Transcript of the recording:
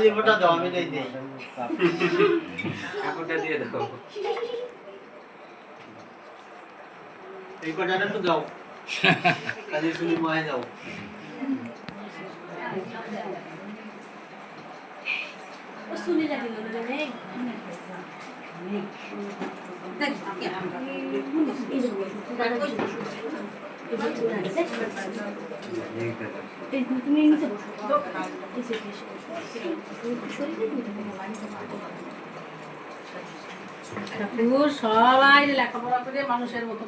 লিবোটা দাও আমি দেই দেই কাকুটা দিয়ে দাও এই কটাটা একটু দাও কালি শুনি মায় দাও ও শুনি লাগিল রে দেখ তুমি নিচে বসো সবাই লেখাপড়া করে মানুষের মতো